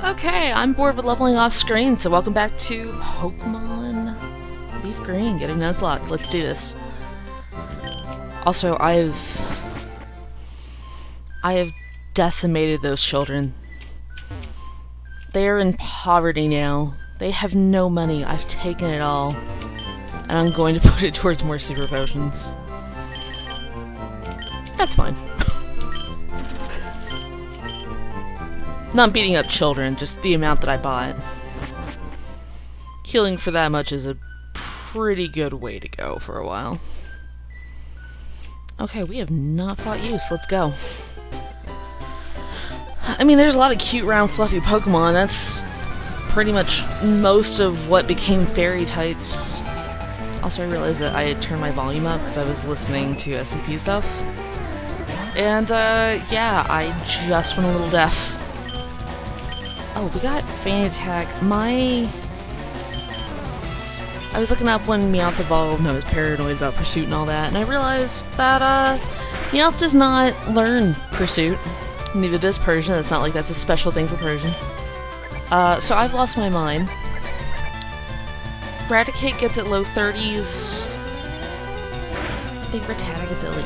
Okay, I'm bored with leveling off screen, so welcome back to Pokemon Leaf Green, getting Nuzlocked. Let's do this. Also, I have decimated those children. They are in poverty now. They have no money. I've taken it all. And I'm going to put it towards more super potions. That's fine. Not beating up children, just the amount that I bought. Healing for that much is a pretty good way to go for a while. Okay, we have not fought you, so let's go. I mean, there's a lot of cute, round, fluffy Pokemon. That's pretty much most of what became fairy types. Also, I realized that I had turned my volume up because I was listening to SCP stuff. And, yeah, I just went a little deaf. Oh, we got Feint Attack. I was looking up when Meowth evolved and I was paranoid about Pursuit and all that, and I realized that, Meowth does not learn Pursuit. Neither does Persian. It's not like that's a special thing for Persian. So I've lost my mind. Raticate gets at low 30s. I think Rattata gets at, like,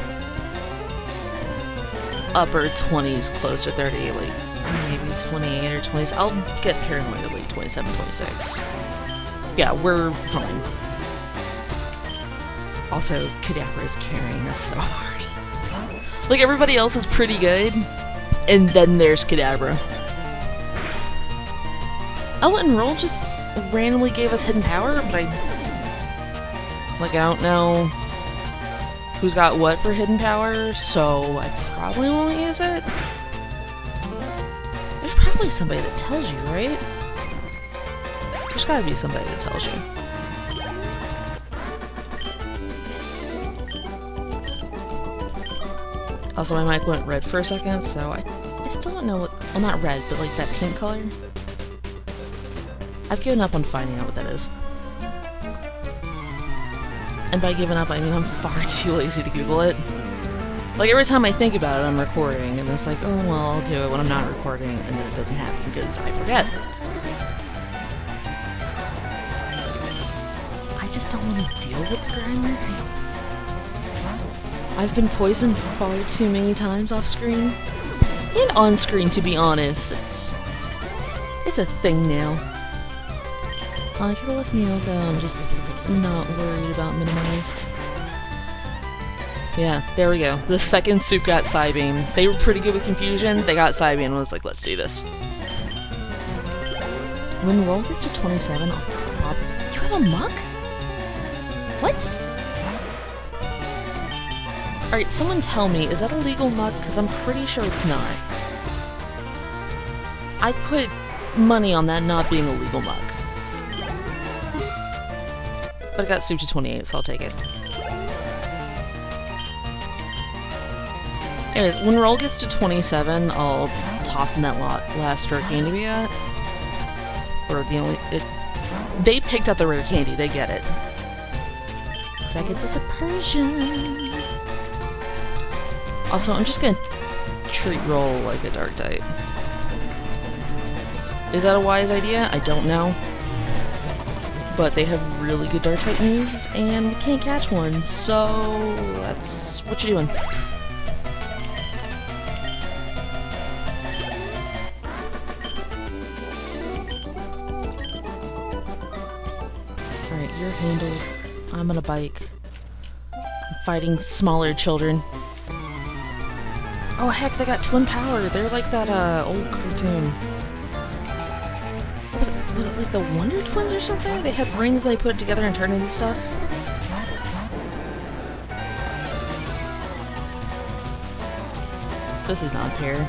upper 20s, close to 30, like, maybe 28 or 20s. I'll get paranoid at like 27, 26. Yeah, we're fine. Also, Kadabra is carrying us so hard. Like, everybody else is pretty good, and then there's Kadabra. Oh, and Roll just randomly gave us Hidden Power, but I don't know who's got what for Hidden Power, so I probably won't use it. There's probably somebody that tells you, right? There's gotta be somebody that tells you. Also, my mic went red for a second, so I still don't know what— well, not red, but like that pink color. I've given up on finding out what that is. And by giving up, I mean I'm far too lazy to Google it. Like, every time I think about it, I'm recording, and it's like, oh, well, I'll do it when I'm not recording, and then it doesn't happen because I forget. I just don't want to deal with the grinder. I've been poisoned far too many times off-screen. And on-screen, to be honest. It's a thing now. I could've left me though, I'm just not worried about Minimize. Yeah, there we go. The second Soup got Psybeam. They were pretty good with Confusion, they got Psybeam and was like, let's do this. When Roll gets to 27, I'll probably— you have a Muck? What? Alright, someone tell me, is that a legal Muck? Because I'm pretty sure it's not. I'd put money on that not being a legal Muck. But I got Soup to 28, so I'll take it. Anyways, when Roll gets to 27, I'll toss in that last rare candy we got. Or the only— they picked up the rare candy, they get it. Looks like it's a Persian. Also, I'm just gonna treat Roll like a dark type. Is that a wise idea? I don't know. But they have really good dark type moves, and we can't catch one, so that's what you're doing. Alright, you're handled. I'm on a bike. I'm fighting smaller children. Oh heck, they got Twin Power! They're like that old cartoon. Was it like the Wonder Twins or something? They have rings they put together and turn into stuff? This is not fair.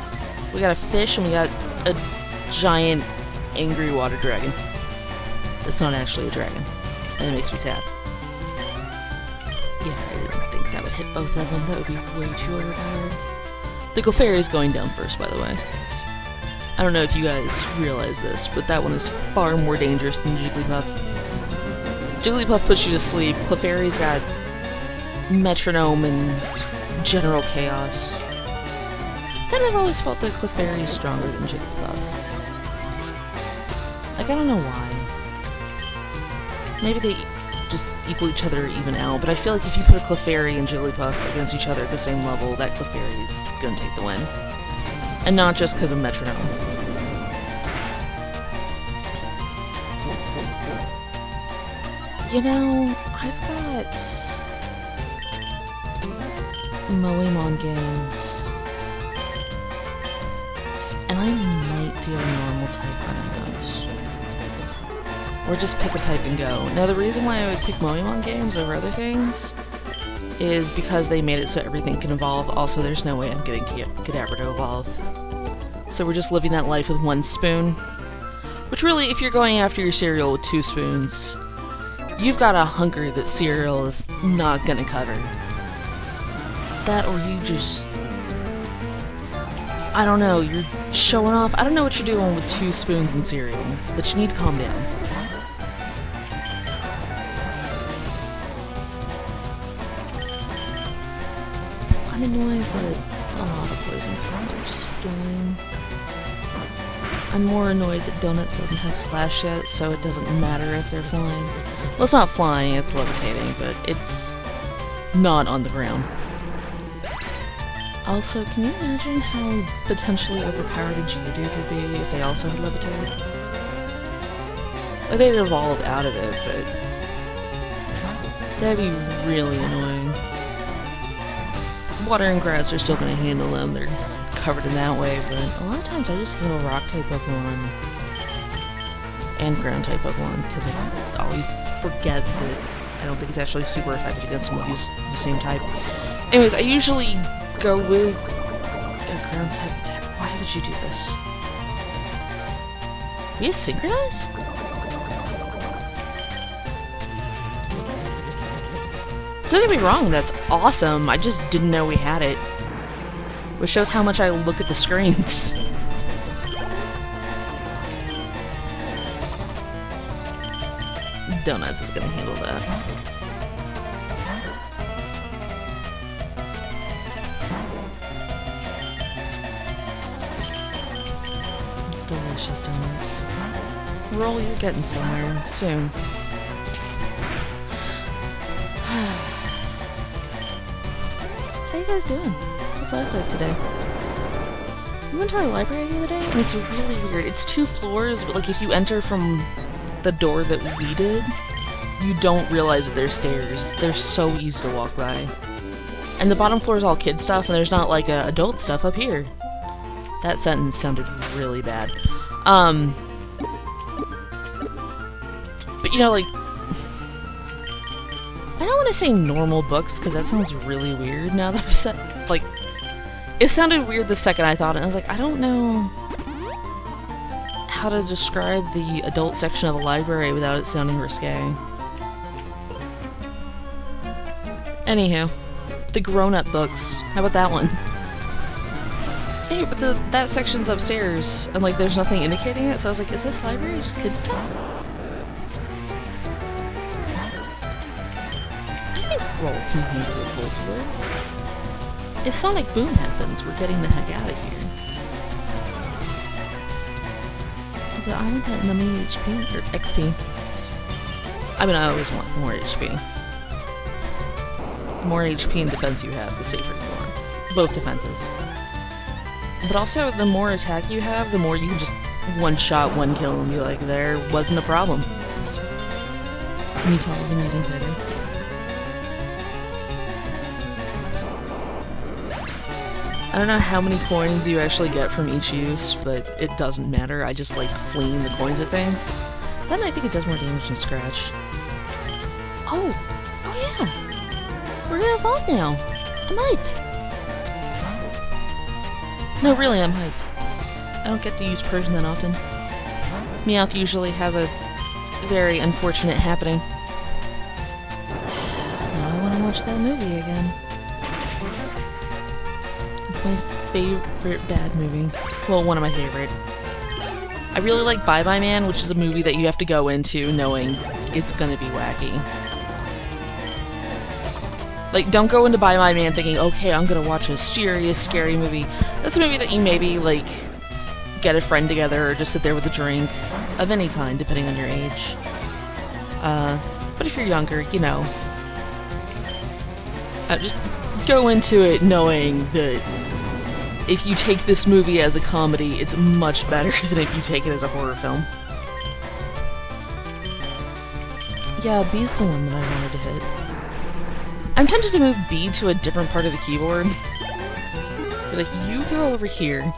We got a fish and we got a giant angry water dragon. That's not actually a dragon. And it makes me sad. Yeah, I didn't think that would hit both of them. That would be way too overpowered. The Clefairy is going down first, by the way. I don't know if you guys realize this, but that one is far more dangerous than Jigglypuff. Jigglypuff puts you to sleep. Clefairy's got metronome and just general chaos. Then I've always felt that Clefairy is stronger than Jigglypuff. Like, I don't know why. Maybe they just equal each other even out, but I feel like if you put a Clefairy and Jigglypuff against each other at the same level, that Clefairy's gonna take the win. And not just because of Metronome. You know, I've got Moemon games, and I might do a normal type on those. Or just pick a type and go. Now the reason why I would pick Moemon games over other things is because they made it so everything can evolve. Also, there's no way I'm getting Kadabra to evolve. So we're just living that life with one spoon. Which really, if you're going after your cereal with 2 spoons, you've got a hunger that cereal is not gonna cover. That, or you just... I don't know, you're showing off. I don't know what you're doing with 2 spoons and cereal, but you need to calm down. I'm annoyed that the poison forms are just flying. I'm more annoyed that Donuts doesn't have Slash yet, so it doesn't matter if they're flying. Well, it's not flying, it's levitating, but it's not on the ground. Also, can you imagine how potentially overpowered a Geodude would be if they also had levitated? Like, they'd evolve out of it, but that'd be really annoying. Water and grass are still going to handle them, they're covered in that way, but a lot of times I just handle rock-type Pokemon and ground-type Pokemon, because I always forget that I don't think it's actually super effective against someone who's the same type. Anyways, I usually go with a ground-type attack. Why would you do this? We have Synchronize? Don't get me wrong, that's awesome. I just didn't know we had it. Which shows how much I look at the screens. Donuts is gonna handle that. Delicious donuts. Roll, you're getting somewhere soon. How you guys doing? What's life like today? We went to our library the other day, and it's really weird. It's 2 floors, but like if you enter from the door that we did, you don't realize that there's stairs. They're so easy to walk by. And the bottom floor is all kid stuff, and there's not like adult stuff up here. That sentence sounded really bad. But you know, like, I don't want to say normal books, because that sounds really weird now that I've said, like, it sounded weird the second I thought it. I was like, I don't know how to describe the adult section of the library without it sounding risque. Anywho, the grown-up books. How about that one? Hey, but that section's upstairs, and like, there's nothing indicating it, so I was like, is this library just kid stuff? Roll can handle a Voltibird. If Sonic Boom happens, we're getting the heck out of here. But I want that nummy HP, or XP. I mean, I always want more HP. The more HP and defense you have, the safer you are. Both defenses. But also, the more attack you have, the more you can just one-shot, one-kill and be like, there wasn't a problem. Can you tell I've been using Fighter? I don't know how many coins you actually get from each use, but it doesn't matter. I just like flinging the coins at things. Then I think it does more damage than Scratch. Oh yeah! We're gonna evolve now! I'm hyped! No, really, I'm hyped. I don't get to use Persian that often. Meowth usually has a very unfortunate happening. Now I want to watch that movie again. My favorite bad movie. Well, one of my favorite. I really like Bye Bye Man, which is a movie that you have to go into knowing it's gonna be wacky. Like, don't go into Bye Bye Man thinking, okay, I'm gonna watch a serious, scary movie. That's a movie that you maybe, like, get a friend together or just sit there with a drink of any kind, depending on your age. But if you're younger, you know, just go into it knowing that if you take this movie as a comedy, it's much better than if you take it as a horror film. Yeah, B's the one that I wanted to hit. I'm tempted to move B to a different part of the keyboard. Be like, you go over here,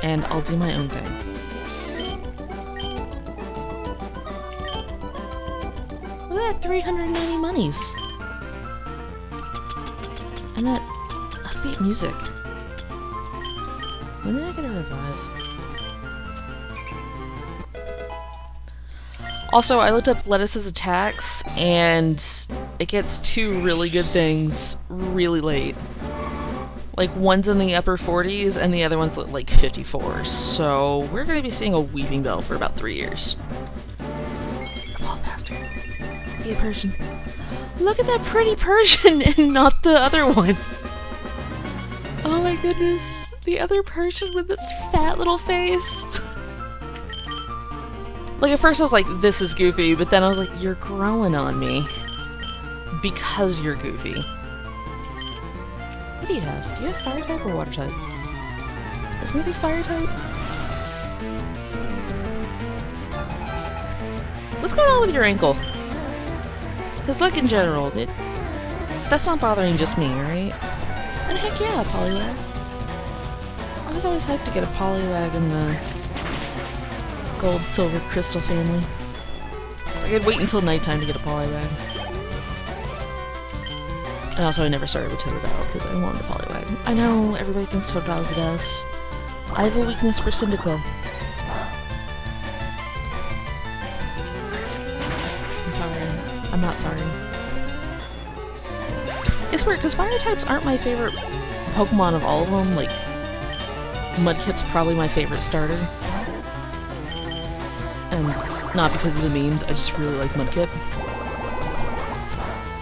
and I'll do my own thing. Look at that 390 monies. And that upbeat music. When did I get a revive? Also, I looked up Lettuce's attacks, and it gets 2 really good things really late. Like, one's in the upper 40s, and the other one's like 54. So, we're going to be seeing a Weeping Bell for about 3 years. Evolve faster. Be a Persian. Look at that pretty Persian and not the other one. Oh my goodness. The other Persian with this fat little face. Like, at first I was like, this is goofy, but then I was like, you're growing on me. Because you're goofy. What do you have? Do you have fire type or water type? Is maybe fire type? What's going on with your ankle? Because look, in general, that's not bothering just me, right? And heck yeah, a Poliwag. I was always hyped to get a Poliwag in the gold, silver, crystal family. I could wait until nighttime to get a Poliwag. And also, I never started with Totodile because I wanted a Poliwag. I know everybody thinks Totodile's the best. I have a weakness for Cyndaquil. I'm sorry. I'm not sorry. It's weird because fire types aren't my favorite Pokemon of all of them. Like, Mudkip's probably my favorite starter. And not because of the memes, I just really like Mudkip.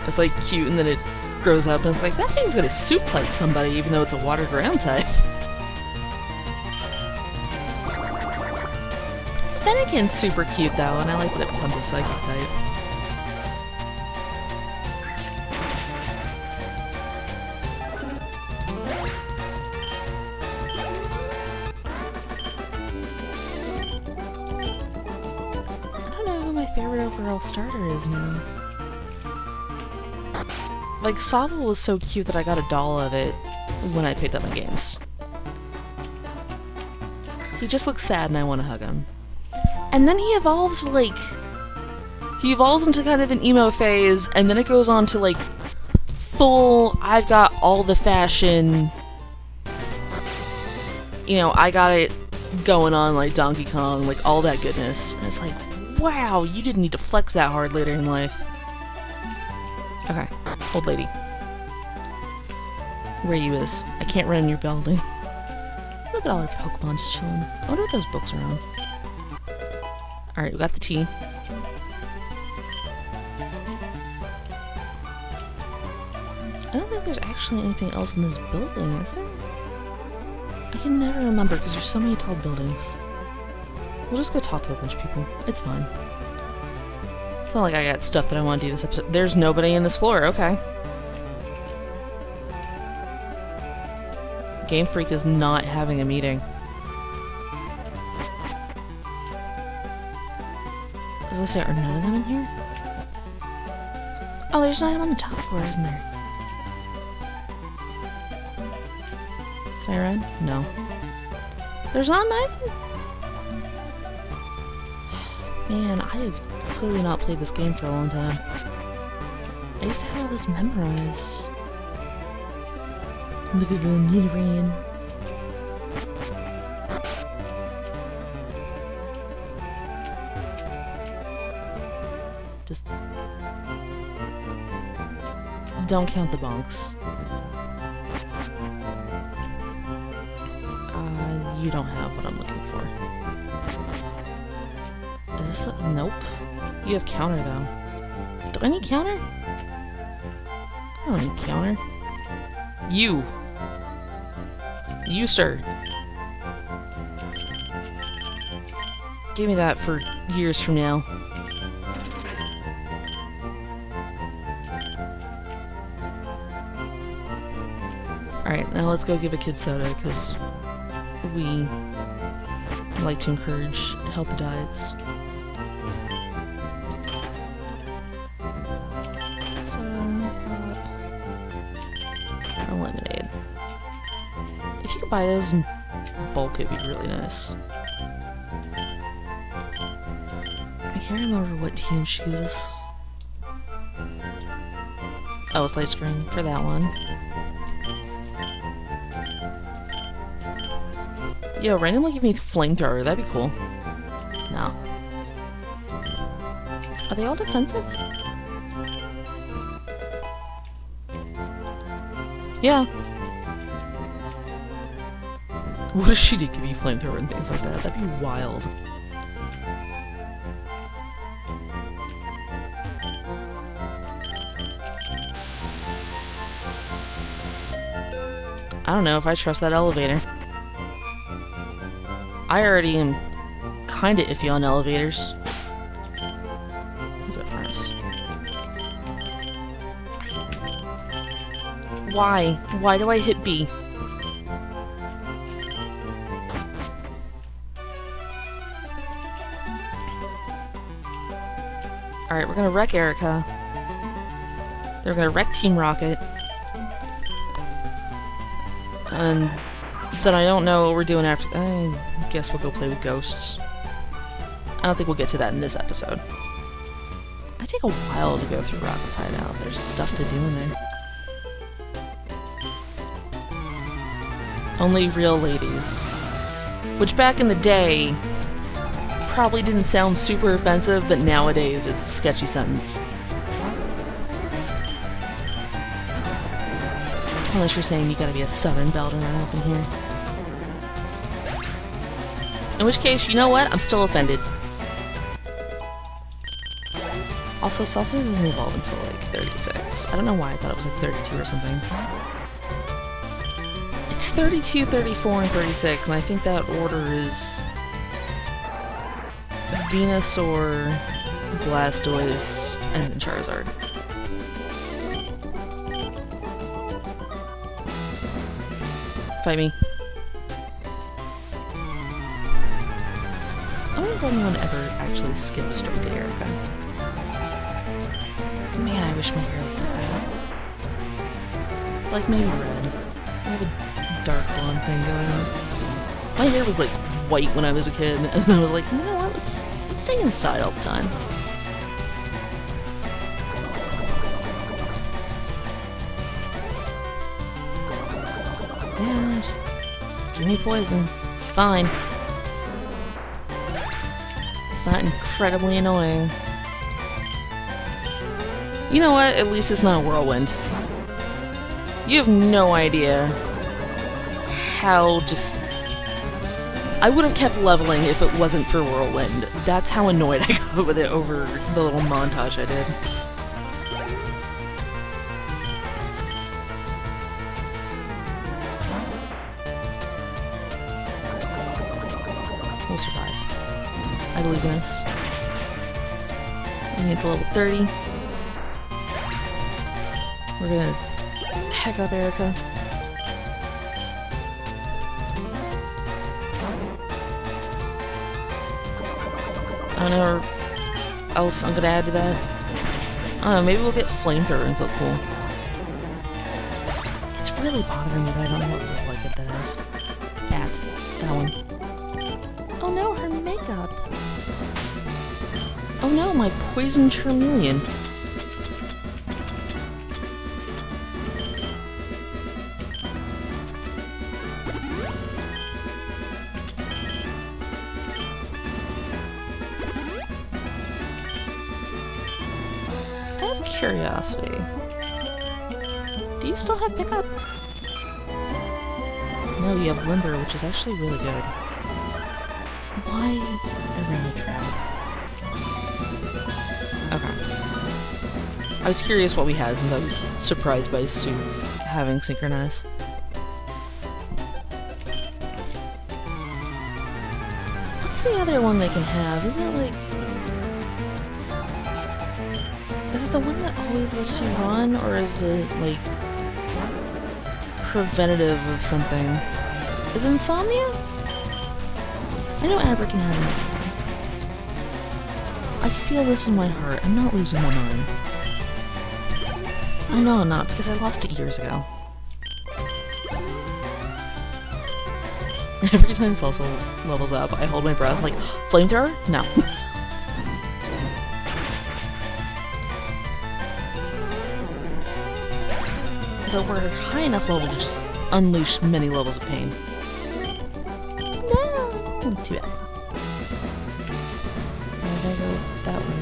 It's like cute, and then it grows up and it's like, that thing's gonna suplex somebody even though it's a water ground type. Fennekin's super cute though, and I like that it becomes a psychic type. I don't know who my favorite overall starter is now. Like, Sobble was so cute that I got a doll of it when I picked up my games. He just looks sad and I want to hug him. And then he evolves, like... He evolves into kind of an emo phase, and then it goes on to, like, full, I've got all the fashion... You know, I got it going on like Donkey Kong, like, all that goodness. And it's like, wow, you didn't need to flex that hard later in life. Okay. Old lady. Where you is? I can't run in your building. Look at all our Pokemon just chilling. I wonder what those books are on. Alright, we got the tea. I don't think there's actually anything else in this building, is there? I can never remember because there's so many tall buildings. We'll just go talk to a bunch of people. It's fine. It's not like I got stuff that I want to do this episode. There's nobody in this floor, okay. Game Freak is not having a meeting. As I say, are none of them in here? Oh, there's an item on the top floor, isn't there? Can I run? No. There's not an item? Man, I have clearly not played this game for a long time. I used to have all this memorized. Look at the Nidoran. Just... don't count the bonks. You don't have what I'm looking for. Is this nope. You have counter though. Do I need counter? I don't need counter. You, sir. Give me that for years from now. Alright, now let's go give a kid soda, because we like to encourage healthy diets. Lemonade. If you could buy those in bulk, it'd be really nice. I can't remember what team she uses. Oh, it's light screen for that one. Yo, randomly give me flamethrower, that'd be cool. No. Are they all defensive? Yeah. What if she did give you flamethrower and things like that? That'd be wild. I don't know if I trust that elevator. I already am kinda iffy on elevators. Who's up first? Why? Why do I hit B? Alright, we're gonna wreck Erica. They're gonna wreck Team Rocket. And then I don't know what we're doing after. I guess we'll go play with ghosts. I don't think we'll get to that in this episode. I take a while to go through Rocket's hideout. There's stuff to do in there. Only real ladies. Which back in the day probably didn't sound super offensive, but nowadays it's a sketchy sentence. Unless you're saying you gotta be a Southern belle run up in here. In which case, you know what? I'm still offended. Also, sausage doesn't evolve until like 36. I don't know why I thought it was like 32 or something. It's 32, 34, and 36, and I think that order is Venusaur, Blastoise, and then Charizard. Fight me. I wonder if anyone ever actually skipped straight to Erica. Man, I wish my hair looked like that. Like maybe red. I have a dark blonde thing going on. My hair was like white when I was a kid, and I was like, you know what, let's stay inside all the time. Yeah, just give me poison. It's fine. It's not incredibly annoying. You know what? At least it's not a whirlwind. You have no idea how just... I would have kept leveling if it wasn't for whirlwind. That's how annoyed I got with it over the little montage I did. We'll survive. I believe in us. We need to level 30. We're gonna heck up Erica. I don't know what else I'm gonna add to that. I don't know, maybe we'll get flamethrower and feel cool. It's really bothering me that I don't know what look like it that is. Bat. That one. Oh no, her makeup! Oh no, my poison Charmeleon. I have curiosity. Do you still have pickup? No, you have limber, which is actually really good. Why a rainy trap? Okay. I was curious what we had since I was surprised by Sue having synchronize. What's the other one they can have? Isn't it like... Is it the one that always lets you run, or is it, like, preventative of something? Is it insomnia? I know Abra can have it. I feel this in my heart. I'm not losing my mind. I know I'm not, because I lost it years ago. Every time Salsa levels up, I hold my breath, like, flamethrower? No. But we're high enough level to just unleash many levels of pain. No! Too bad. Why did I go that way?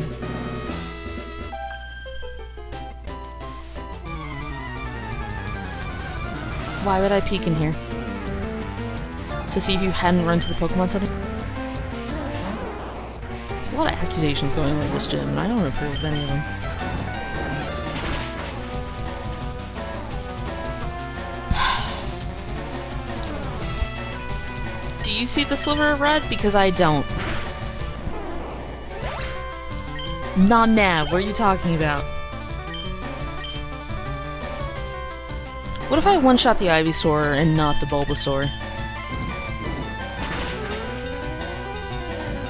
Why would I peek in here? To see if you hadn't run to the Pokemon Center? There's a lot of accusations going on in this gym, and I don't approve of any of them. Do you see the sliver of red? Because I don't. Not now. What are you talking about? What if I one-shot the Ivysaur and not the Bulbasaur?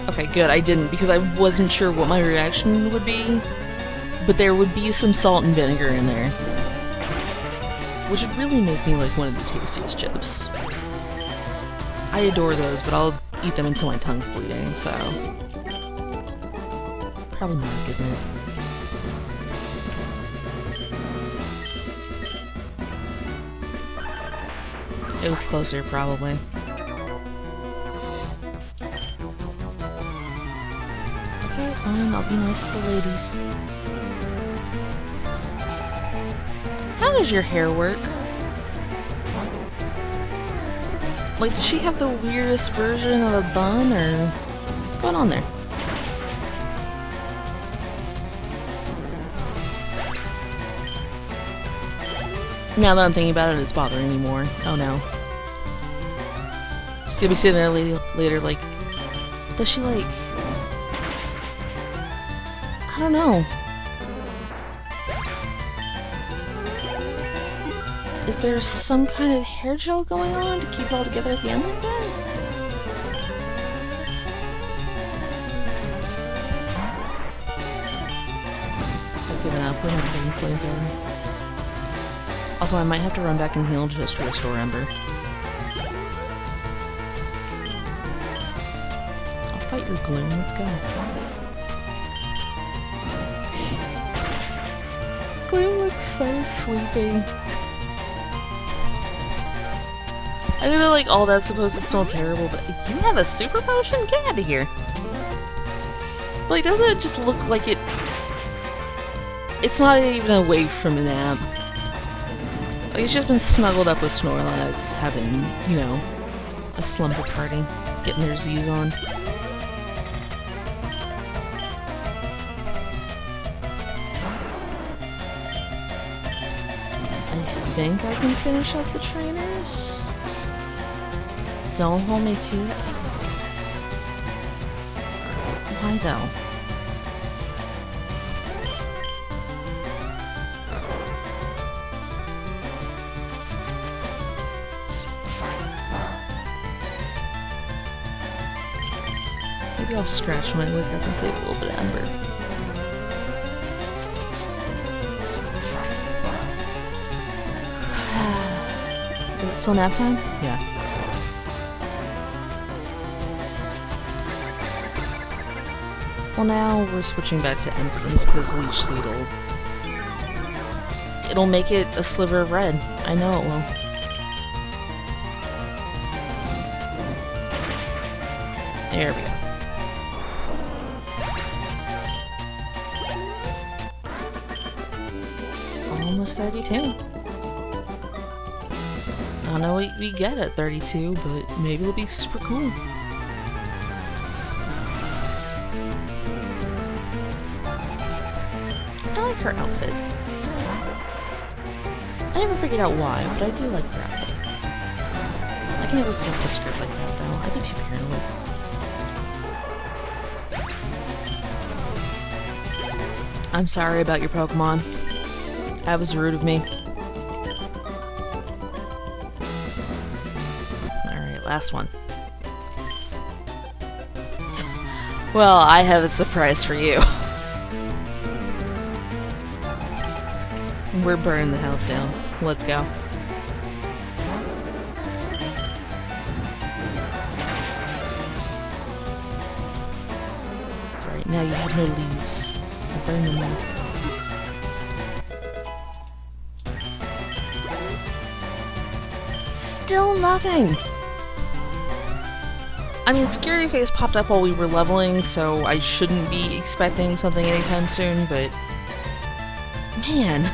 Okay, good, I didn't, because I wasn't sure what my reaction would be. But there would be some salt and vinegar in there. Which would really make me like one of the tastiest chips. I adore those, but I'll eat them until my tongue's bleeding, so... Probably not a good move. It was closer, probably. Okay, fine, I'll be nice to the ladies. How does your hair work? Like, does she have the weirdest version of a bun, or what's going on there? Now that I'm thinking about it, it's bothering me more. Oh no. She's gonna be sitting there later like, does she like... I don't know. Is there some kind of hair gel going on to keep it all together at the end like that? I've given up. We're not getting flavor. Also, I might have to run back and heal just to restore Ember. I'll fight your gloom. Let's go. Gloom looks so sleepy. I know, like, all that's supposed to smell terrible, but you have a super potion? Get out of here. Like, doesn't it just look like it... It's not even awake from a nap. Like, it's just been snuggled up with Snorlax, having, you know, a slumber party, getting their Z's on. I think I can finish up the trainers. Don't hold me to that. Why though? Maybe I'll scratch my wig up and save a little bit of Ember. Is it still nap time? Yeah. Well, now we're switching back to Emperor because Leech Seed it'll make it a sliver of red. I know it will. There we go. Almost 32. I don't know what we get at 32, but maybe it'll be super cool. I like her outfit. I never figured out why, but I do like her outfit. I can never put up a skirt like that though. I'd be too paranoid. I'm sorry about your Pokemon. That was rude of me. Alright, last one. Well, I have a surprise for you. We're burning the house down. Let's go. That's right, now you have no leaves. I burn them all. Still nothing! I mean, Scary Face popped up while we were leveling, so I shouldn't be expecting something anytime soon, but... Man!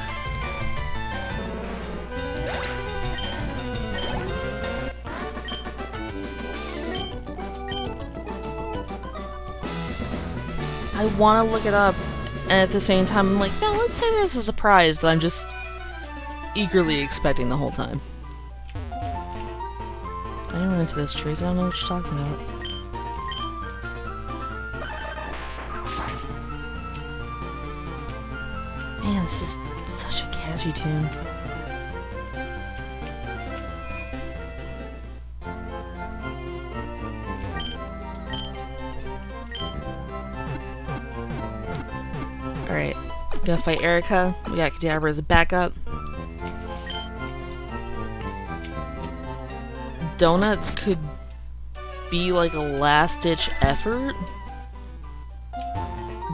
I want to look it up, and at the same time I'm like, no, let's save it as a surprise that I'm just eagerly expecting the whole time. I didn't run into those trees, I don't know what you're talking about. Man, this is such a catchy tune. Alright, gonna fight Erica. We got Kadabra as a backup. Donuts could be like a last-ditch effort,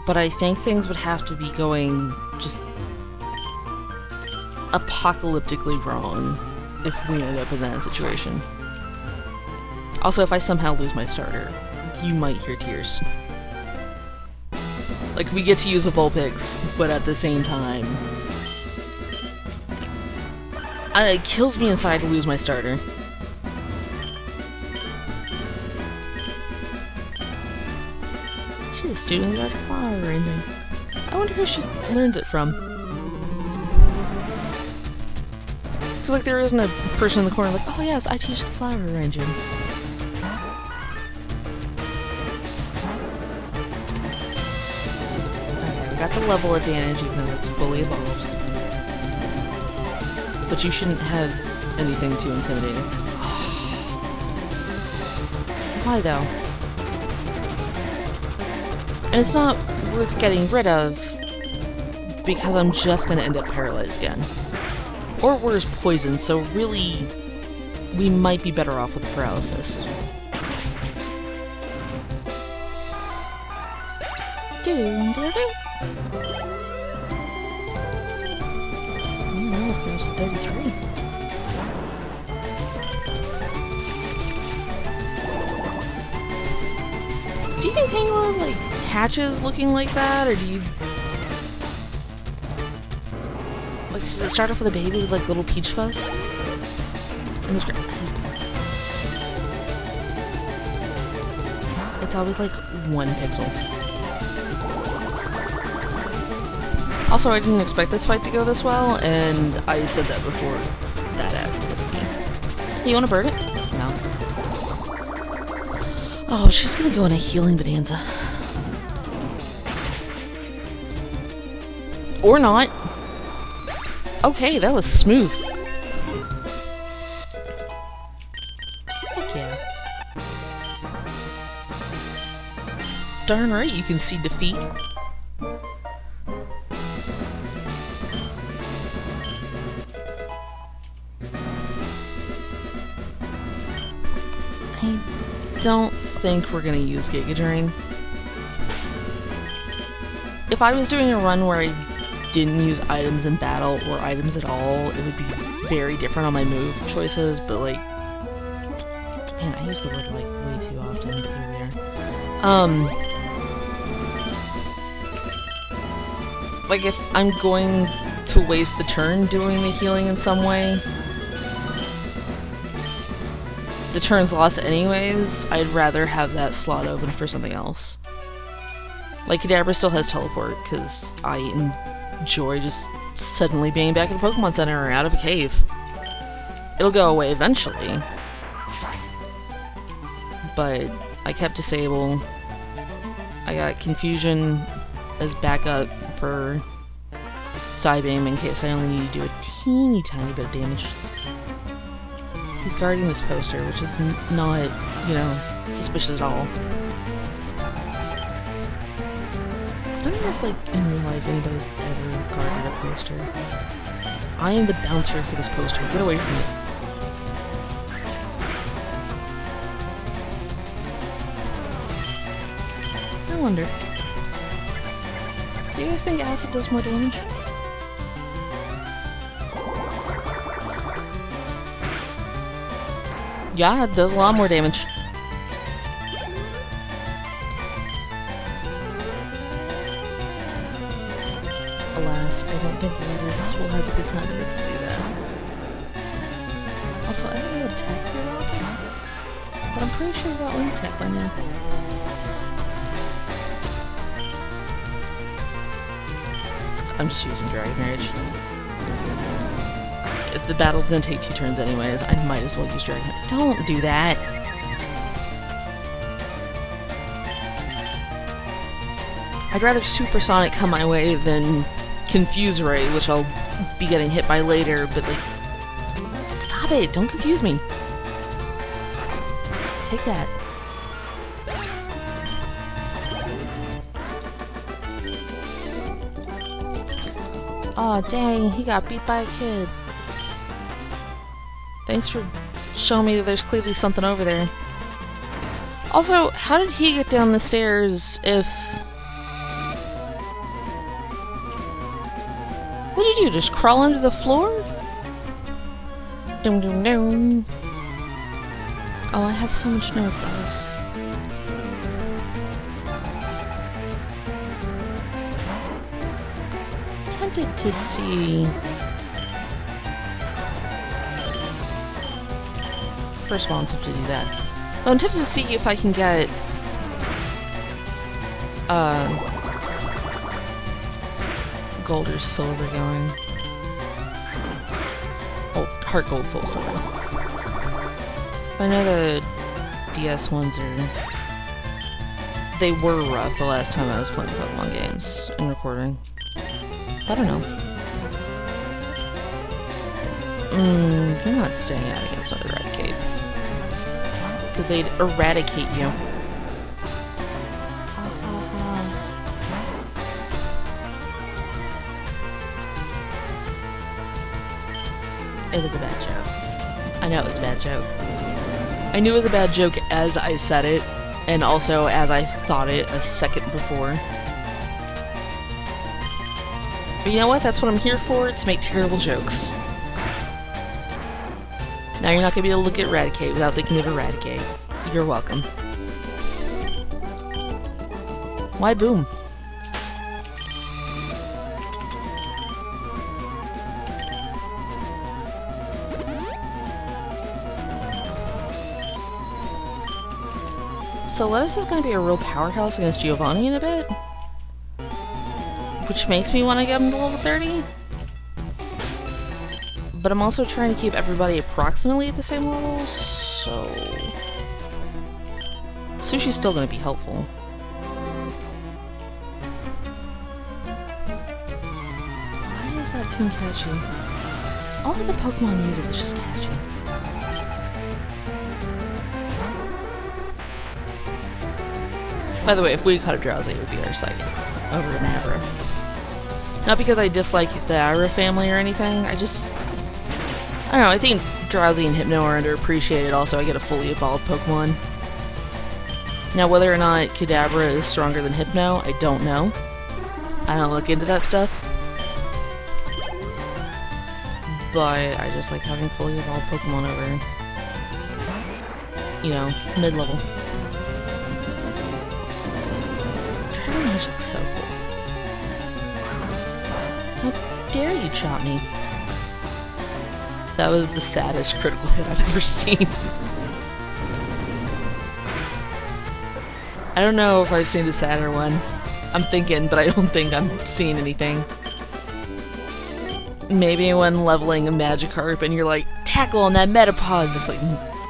but I think things would have to be going just apocalyptically wrong if we end up in that situation. Also, if I somehow lose my starter, you might hear tears. Like, we get to use a Vulpix, but at the same time... it kills me inside to lose my starter. She's a student of flower arranging. I wonder who she learns it from. Because, like, there isn't a person in the corner like, oh yes, I teach the flower arranging. Got the level advantage even though it's fully evolved. But you shouldn't have anything too intimidating. Why though? And it's not worth getting rid of because I'm just gonna end up paralyzed again. Or worse, poisoned, so really we might be better off with paralysis. Doo-doo-doo-doo. Man, this goes 33. Do you think Pangolin, like, hatches looking like that, or do you... Like, does it start off with a baby with, like, little peach fuzz? And it's great. It's always, like, 1 pixel. Also, I didn't expect this fight to go this well, and I said that before that ass hit me. Hey, you wanna burn it? No. Oh, she's gonna go in a healing bonanza. Or not. Okay, that was smooth. Heck yeah. Darn right you can see defeat. I don't think we're gonna use Giga Drain. If I was doing a run where I didn't use items in battle or items at all, it would be very different on my move choices, but like... Man, I use the word like way too often, but here we are. Like if I'm going to waste the turn doing the healing in some way, the turn's lost anyways, I'd rather have that slot open for something else. Like, Kadabra still has teleport, because I enjoy just suddenly being back at a Pokemon Center or out of a cave. It'll go away eventually. But I kept Disable. I got Confusion as backup for Psybeam in case I only need to do a teeny tiny bit of damage. He's guarding this poster, which is not, you know, suspicious at all. I don't know if, like, in real life anybody's ever guarded a poster. I am the bouncer for this poster. Get away from me. I wonder. Do you guys think acid does more damage? Yeah, it does a lot more damage. Alas, I don't think Lotus will have a good time with us to do that. Also, I don't know what attacks they're rocking, but I'm pretty sure we got Wing Attack by now. I'm just using Dragon Rage. If the battle's gonna take 2 turns anyways, I might as well use Dragon Rage. Don't do that! I'd rather Supersonic come my way than Confuse Ray, which I'll be getting hit by later, but like... Stop it! Don't confuse me! Take that. Aw, dang, he got beat by a kid. Thanks for showing me that there's clearly something over there. Also, how did he get down the stairs if... What did you do? Just crawl under the floor? Dum dum dum. Oh, I have so much nerve, guys. Tempted to see... First of all, I'm tempted to do that. Well, I'm tempted to see if I can get... gold or silver going. Oh, heart gold, soul silver. I know the DS ones are... They were rough the last time I was playing Pokemon games and recording. I don't know. You're not staying out against another Eradicate. Because they'd eradicate you. It was a bad joke. I know it was a bad joke. I knew it was a bad joke as I said it, and also as I thought it a second before. But you know what? That's what I'm here for, to make terrible jokes. Now you're not going to be able to look at Eradicate without thinking of Eradicate. You're welcome. Why boom? So Lotus is going to be a real powerhouse against Giovanni in a bit. Which makes me want to get him to level 30. But I'm also trying to keep everybody approximately at the same level, so... Sushi's still going to be helpful. Why is that tune catchy? All of the Pokemon music is just catchy. By the way, if we caught a Drowsy, it would be our Psychic over an Abra. Not because I dislike the Abra family or anything, I don't know, I think Drowsy and Hypno are underappreciated. Also, I get a fully evolved Pokemon. Now, whether or not Kadabra is stronger than Hypno, I don't know. I don't look into that stuff. But I just like having fully evolved Pokemon over, you know, mid-level. Dragon Rage looks so cool. How dare you chop me? That was the saddest critical hit I've ever seen. I don't know if I've seen a sadder one. I'm thinking, but I don't think I'm seeing anything. Maybe when leveling a Magikarp and you're like, tackle on that Metapod! Just like,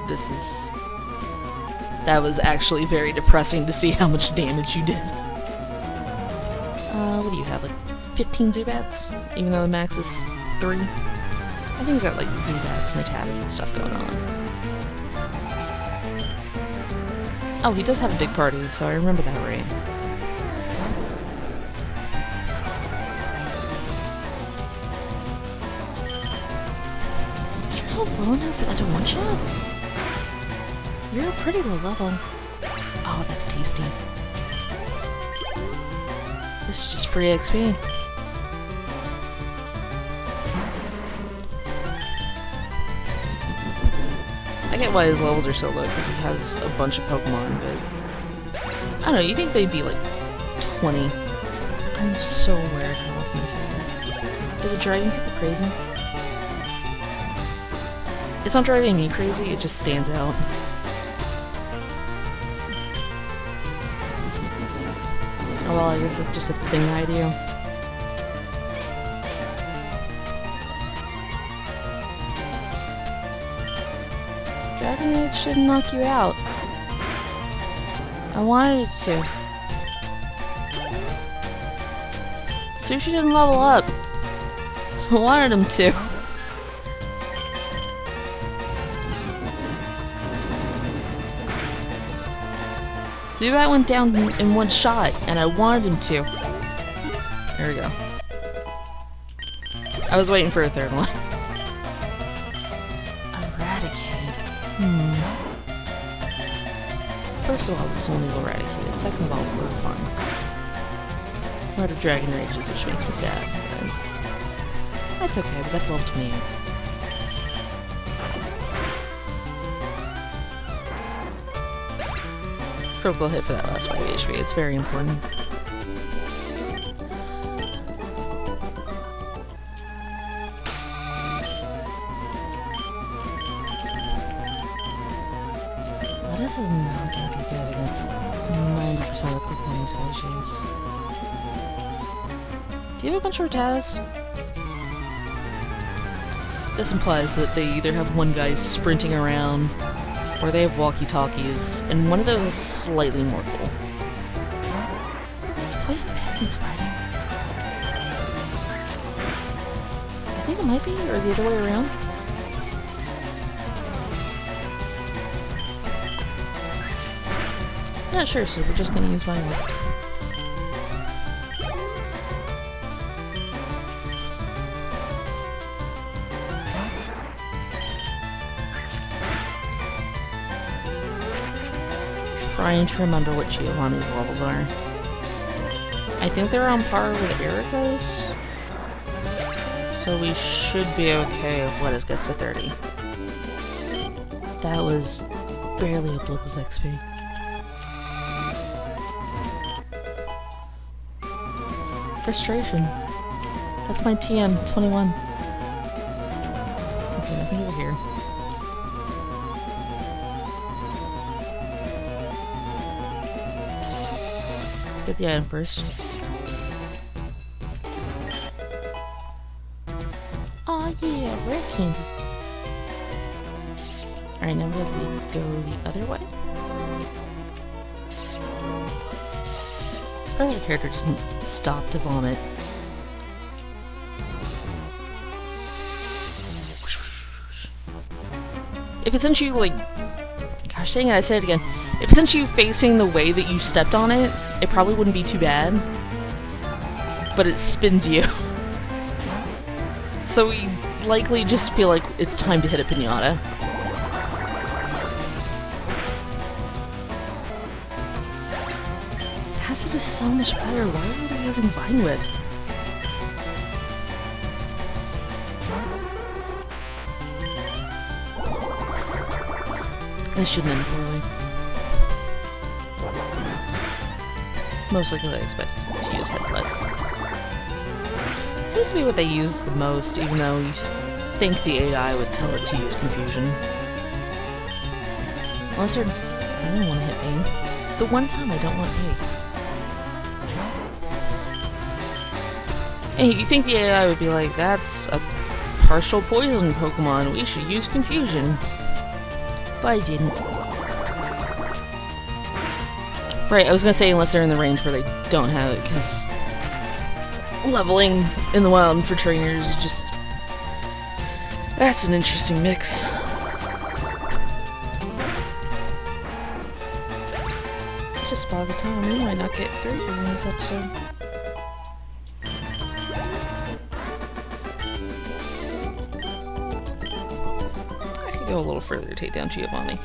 this is... That was actually very depressing to see how much damage you did. What do you have? Like 15 Zubats, even though the max is 3. I think he's got like Zubats, Rattatas, and stuff going on. Oh, he does have a big party, so I remember that right. Is your health low enough for that to one-shot? You're a pretty low level. Oh, that's tasty. This is just free XP. I get why his levels are so low, because he has a bunch of Pokemon, but... I don't know, you think they'd be like 20. I'm so aware of how often I say that. Is it driving people crazy? It's not driving me crazy, it just stands out. Oh well, I guess it's just a thing I do. Dragon Rage didn't knock you out. I wanted it to. Sushi didn't level up. I wanted him to. Zubat went down in one shot, and I wanted him to. There we go. I was waiting for a third one. First of all, it's still need Eradicate. Second of all, we're fun. We're out of Dragon Rages, which makes me sad. But that's okay, but that's level 28. Critical hit for that last 5 HP. It's very important. This is not going to be good against 90% of the Pokemon these guys use. Do you have a bunch of Rattatas? This implies that they either have one guy sprinting around, or they have walkie-talkies, and one of those is slightly more cool. Is Poison Pet Spider? I think it might be, or the other way around. Not sure, so we're just gonna use my luck. Trying to remember what Giovanni's levels are. I think they're on par with Erica's, so we should be okay if let us gets to 30. That was barely a blip of XP. Frustration. That's my TM, 21. Okay, nothing over here. Let's get the item first. Aw yeah, rare candy. Alright, now we have to go the other way. Probably the character doesn't stop to vomit. If it sent you, like... Gosh dang it, I said it again. If it sent you facing the way that you stepped on it, it probably wouldn't be too bad. But it spins you. So we likely just feel like it's time to hit a pinata. Acid is so much better. Why are they using Vine Whip? This shouldn't end poorly. Most likely I expect to use Headbutt. Seems to be what they use the most, even though you think the AI would tell it to use Confusion. Unless they're... I don't want to hit me. The one time I don't want me. Hey, you think the AI would be like, that's a partial poison Pokemon, we should use Confusion. But I didn't. Right, I was gonna say unless they're in the range where they don't have it, because leveling in the wild for trainers is just... That's an interesting mix. Just by the time we might not get through here in this episode. I could go a little further to take down Giovanni.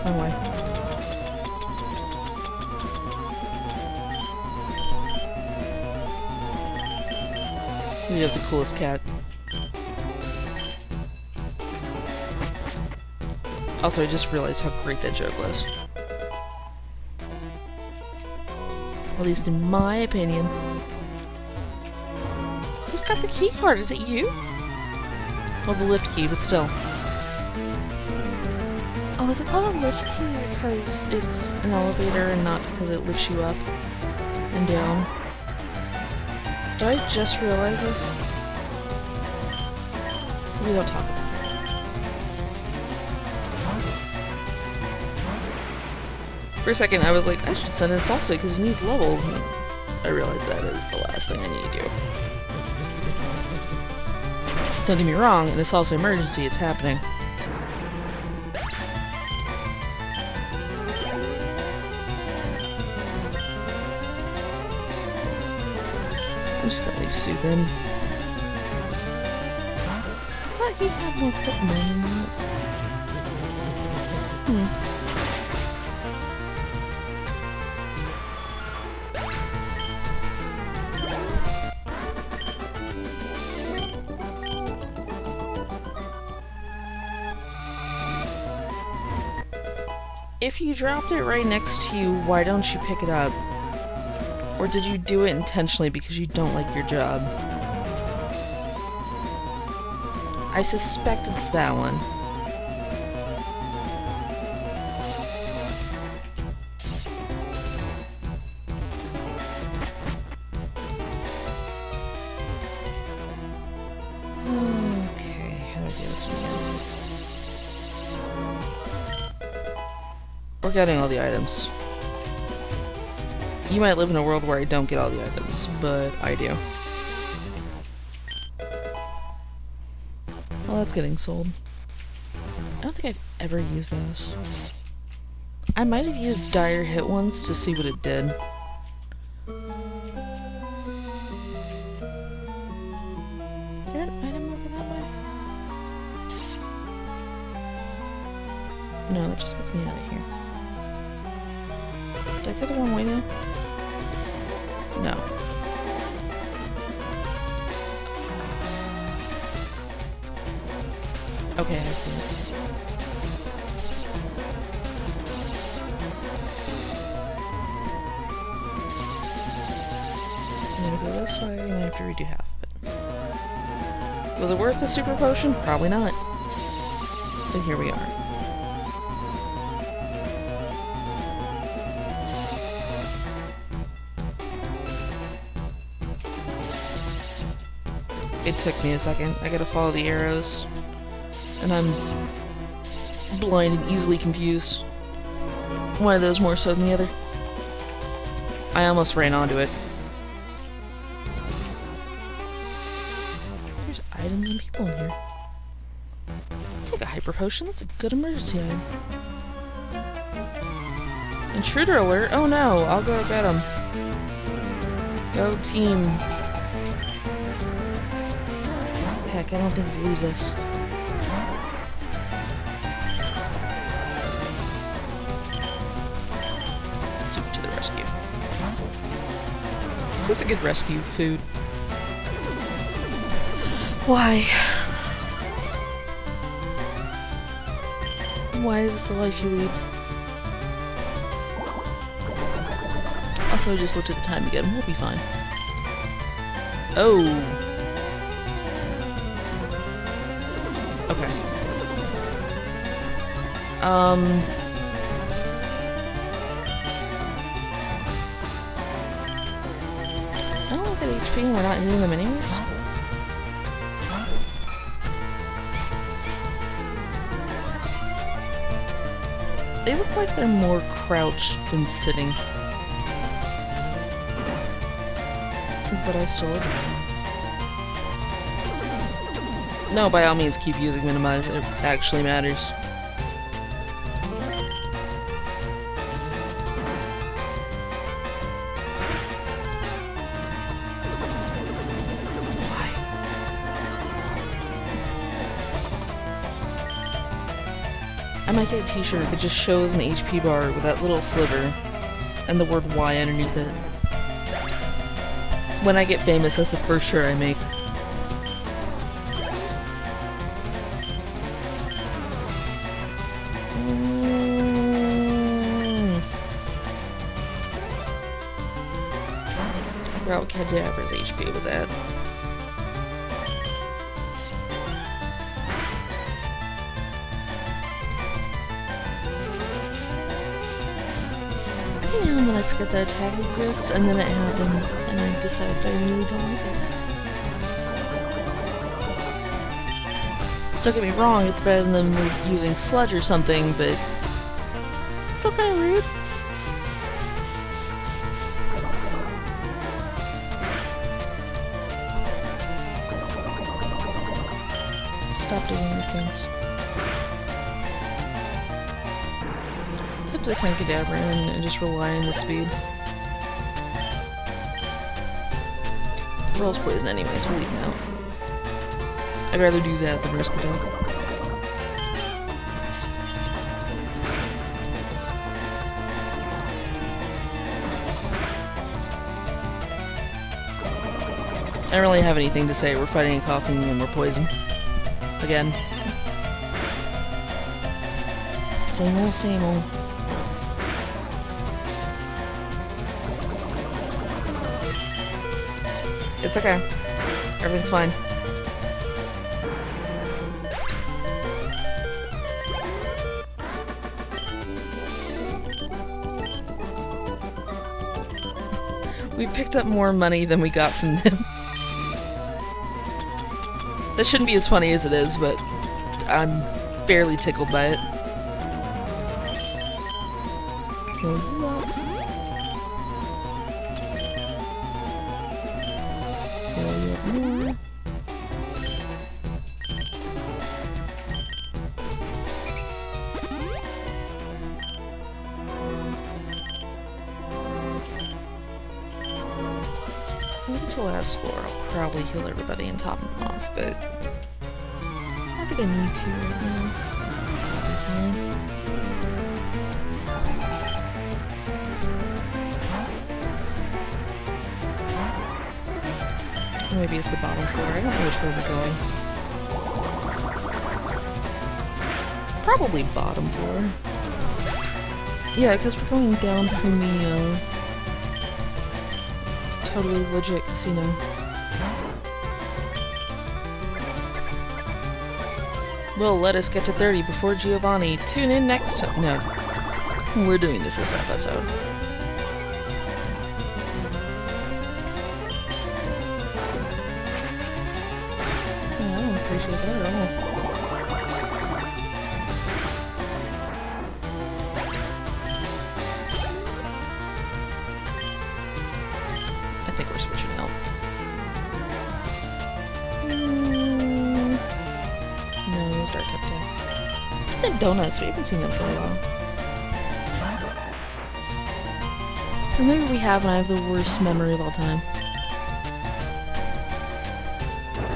Oh my. We have the coolest cat. Also, I just realized how great that joke was. At least in my opinion. Who's got the key card? Is it you? Well, the lift key, but still. Oh, is it called a lift key because it's an elevator and not because it lifts you up and down? Did I just realize this? We don't talk about it. For a second, I was like, I should send in Salsa because he needs levels, and I realized that is the last thing I need to do. Don't get me wrong, in a Salsa emergency, it's happening. I'm just gonna leave Soup in. I thought he had more Pokemon than that. If you dropped it right next to you, why don't you pick it up? Or did you do it intentionally because you don't like your job? I suspect it's that one. Okay, how do I do this one? We're getting all the items. You might live in a world where I don't get all the items, but I do. Well, that's getting sold. I don't think I've ever used those. I might have used Dire Hit once to see what it did. Is there an item over that way? No, it just gets me out of here. Did I go the wrong way now? No. Okay, I see it. I'm gonna go this way, and I have to redo half of it. Was it worth the super potion? Probably not. But here we are. It took me a second. I gotta follow the arrows. And I'm blind and easily confused. One of those more so than the other. I almost ran onto it. There's items and people in here. Take a hyper potion. That's a good emergency item. Intruder alert. Oh no, I'll go get him. Go team. Heck, I don't think we lose this. Soup to the rescue. So it's a good rescue food. Why? Why is this the life you lead? Also, I just looked at the time again. We'll be fine. Oh. Okay. I don't look at HP and we're not hitting them anyways. They look like they're more crouched than sitting. But I still agree. No, by all means, keep using minimize. It actually matters. Why? I might get a t-shirt that just shows an HP bar with that little sliver and the word Y underneath it. When I get famous, that's the first shirt I make. I forgot what Cadaver's HP was at. Every now and then I forget that attack exists, and then it happens, and I decide that I really don't like it. Don't get me wrong, it's better than them using sludge or something, but it's still kind of rude. Stop doing these things. Took this on Cadaver and just rely on the speed. Rolls poison anyway, so we'll leave him out. I'd rather do that than risk a death. I don't really have anything to say. We're fighting a coughing and we're poisoned. Again. Same old, same old. It's okay. Everything's fine. We picked up more money than we got from them. That shouldn't be as funny as it is, but I'm fairly tickled by it. Kill you up. Kill you up more. The last floor, I'll probably heal everybody and top them off, but I think I need to right now. Or maybe it's the bottom floor. I don't know which way we're going. Probably bottom floor. Yeah, because we're going down from the totally legit casino. Well, let us get to 30 before Giovanni. Tune in next time. No. We're doing this episode. Oh, I don't appreciate that at all. I think we're switching out. No, those dark cupcakes. It's like donuts. We haven't seen them for a while. Or maybe we have, and I have the worst memory of all time.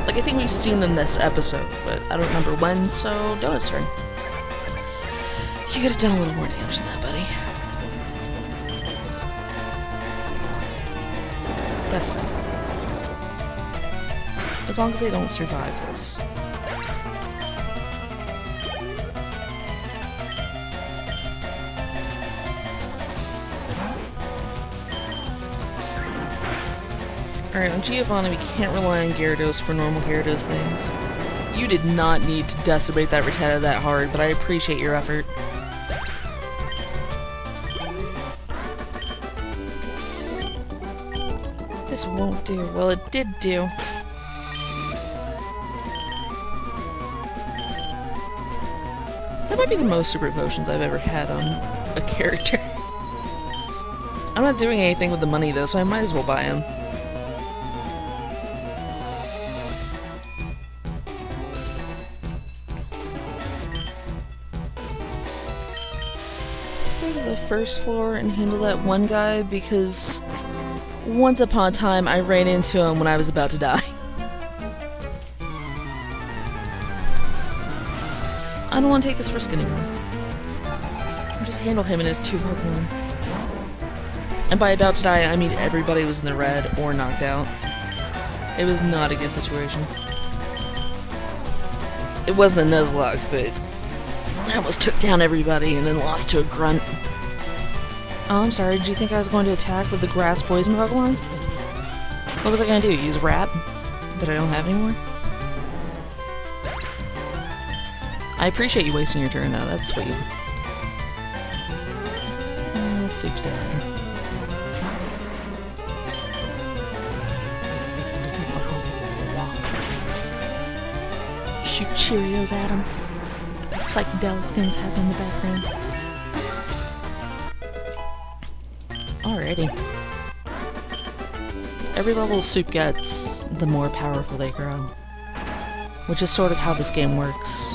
Like, I think we've seen them this episode, but I don't remember when, so Donut's turn. You could have done a little more damage than that, buddy. That's fine. As long as they don't survive this. Alright, on Giovanni we can't rely on Gyarados for normal Gyarados things. You did not need to decimate that Rattata that hard, but I appreciate your effort. This won't do. Well, it did do. That might be the most super potions I've ever had on a character. I'm not doing anything with the money though, so I might as well buy them. Let's go to the first floor and handle that one guy because once upon a time I ran into him when I was about to die. I don't want to take this risk anymore. I'll just handle him and his 2 Pokemon. And by about to die, I mean everybody was in the red or knocked out. It was not a good situation. It wasn't a Nuzlocke, but I almost took down everybody and then lost to a grunt. Oh, I'm sorry, did you think I was going to attack with the grass poison Pokemon? What was I going to do, use Wrap? That I don't have anymore? I appreciate you wasting your turn though, that's sweet. Soup's down. Shoot Cheerios at him. Psychedelic things happen in the background. Alrighty. Every level Soup gets, the more powerful they grow. Which is sort of how this game works.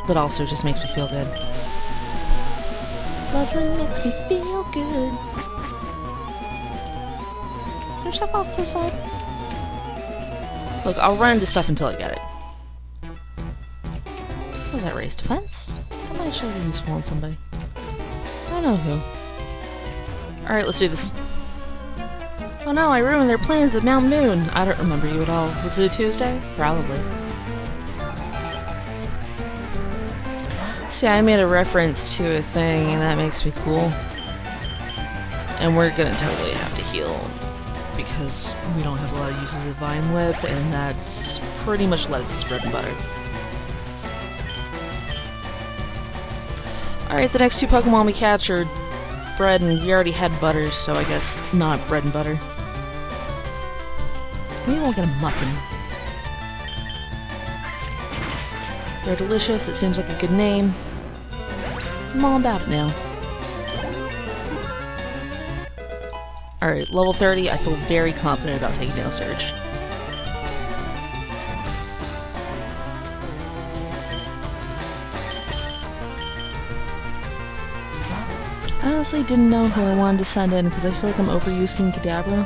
But also just makes me feel good. Love really makes me feel good. Is there stuff off to the side? Look, I'll run into stuff until I get it. Was that raised defense? That might actually be useful on somebody. I don't know who. Alright, let's do this. Oh no, I ruined their plans at Mount Moon. I don't remember you at all. Was it a Tuesday? Probably. See, I made a reference to a thing, and that makes me cool. And we're gonna totally have to heal, because we don't have a lot of uses of Vine Whip, and that's pretty much Lettuce's bread and butter. Alright, the next 2 Pokemon we catch are bread, and we already had butter, so I guess not bread and butter. Maybe we'll get a muffin. They're delicious, it seems like a good name. I'm all about it now. Alright, level 30, I feel very confident about taking down Surge. I honestly didn't know who I wanted to send in because I feel like I'm overusing Kadabra.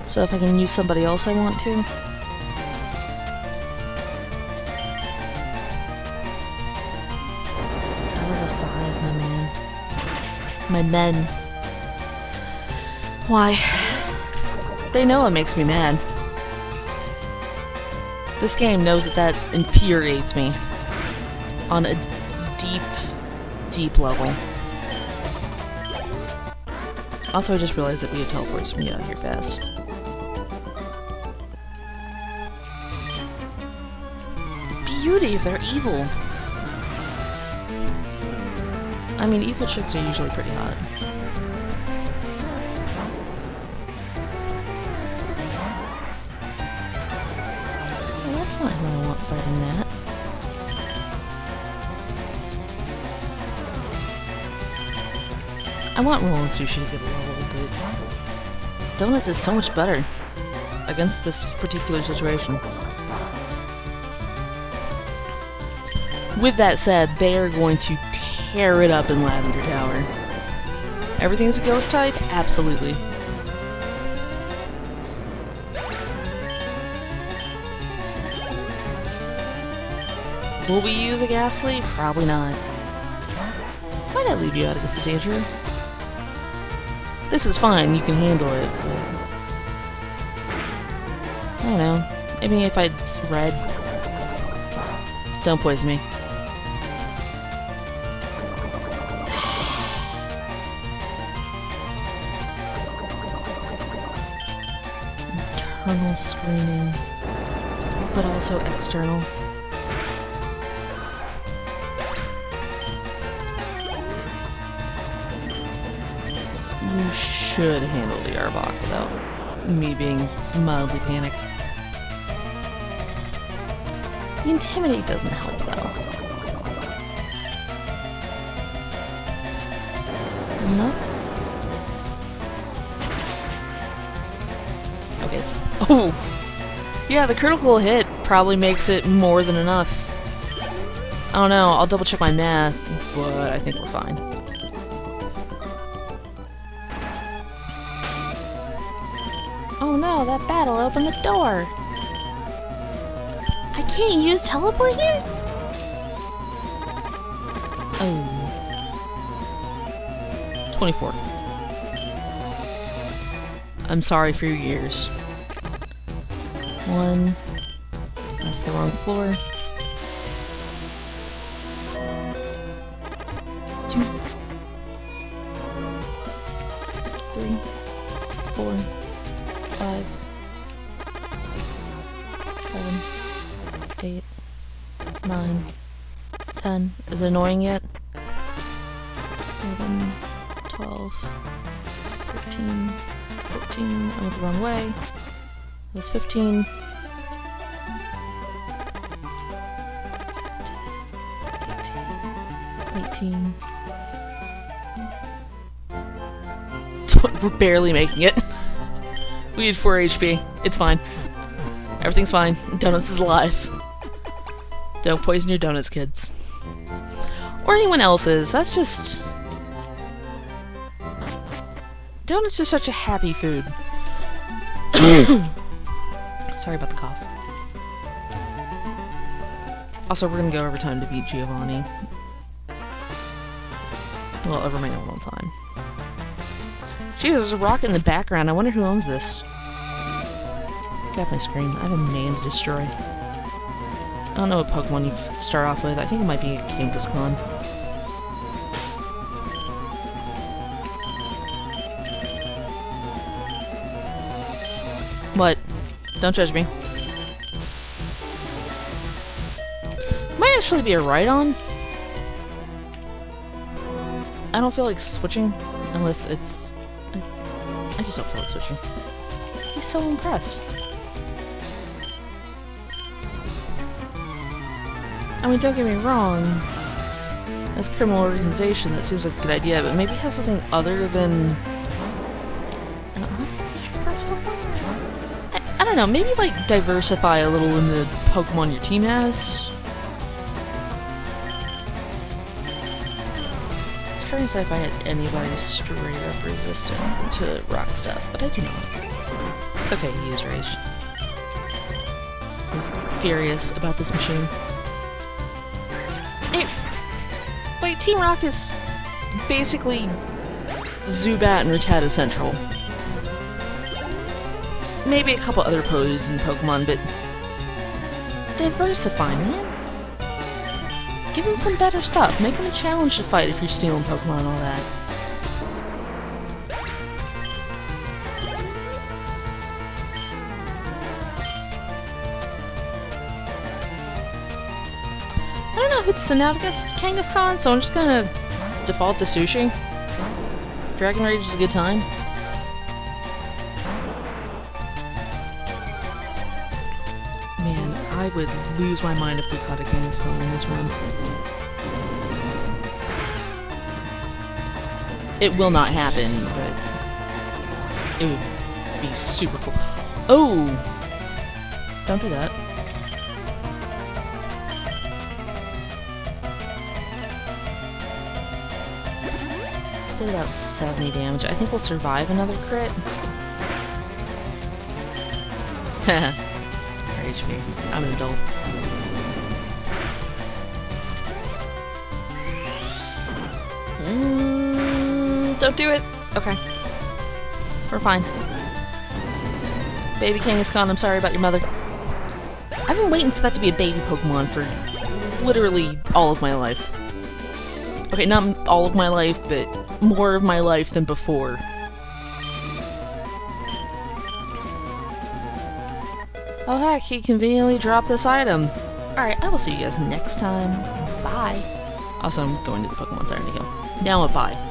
So if I can use somebody else I want to. That was a 5, my man. My men. Why? They know it makes me mad. This game knows that that infuriates me. On a deep, deep level. Also, I just realized that we have teleports me out here fast. Beauty if they're evil. I mean, evil chicks are usually pretty hot. Well, that's not who I want fighting that. I want Roll and Sushi to get a level, but Donuts is so much better against this particular situation. With that said, they are going to tear it up in Lavender Tower. Everything's a ghost type? Absolutely. Will we use a Ghastly? Probably not. Why not leave you out of this danger? This is fine, you can handle it, but I don't know. Maybe if I read. Don't poison me. Internal screaming, but also external. You should handle the Arbok without me being mildly panicked. The Intimidate doesn't help, though. Enough? Okay, it's... Oh! Yeah, the critical hit probably makes it more than enough. I don't know, I'll double check my math, but I think we're fine. Oh no, that battle opened the door! I can't use teleport here? Oh. 24. I'm sorry for your ears. 1. That's the wrong floor. 2. 3. 4. 5. 6. 7. 8. 9. 10. Is it annoying yet? 11. 12. 13. 14. I went the wrong way. It was 15. 18. We're barely making it. We had 4 HP. It's fine. Everything's fine. Donuts is alive. Don't poison your donuts, kids. Or anyone else's. That's just... Donuts are such a happy food. Sorry about the cough. Also, we're gonna go over time to beat Giovanni. Well, over my normal time. Jesus, there's a rocket in the background. I wonder who owns this. Get off my screen. I have a man to destroy. I don't know what Pokemon you start off with. I think it might be a Kangaskhan. What? Don't judge me. Might actually be a Rhydon. I don't feel like switching unless it's... I just don't feel like switching. He's so impressed. I mean, don't get me wrong. As a criminal organization, that seems like a good idea, but maybe have something other than... I don't know, maybe like diversify a little in the Pokemon your team has. I was trying to say if I had anybody straight up resistant to rock stuff, but I do not. It's okay, he is raged. He's furious about this machine. Like, Team Rock is basically Zubat and Rattata Central. Maybe a couple other poison Pokemon, but diversify, man. Give him some better stuff. Make him a challenge to fight if you're stealing Pokemon and all that. I don't know who to send out against Kangaskhan, so I'm just gonna default to Sushi. Dragon Rage is a good time. Man, I would lose my mind if we caught a Kangaskhan in this run. It will not happen, but it would be super cool. Oh! Don't do that. Did about 70 damage. I think we'll survive another crit. Haha. HP. I'm an adult. Don't do it! Okay. We're fine. Baby Kangaskhan, I'm sorry about your mother. I've been waiting for that to be a baby Pokemon for literally all of my life. Okay, not all of my life, but more of my life than before. Oh heck, he conveniently dropped this item. Alright, I will see you guys next time. Bye. Also, I'm going to the Pokemon Center to heal. Now a bye.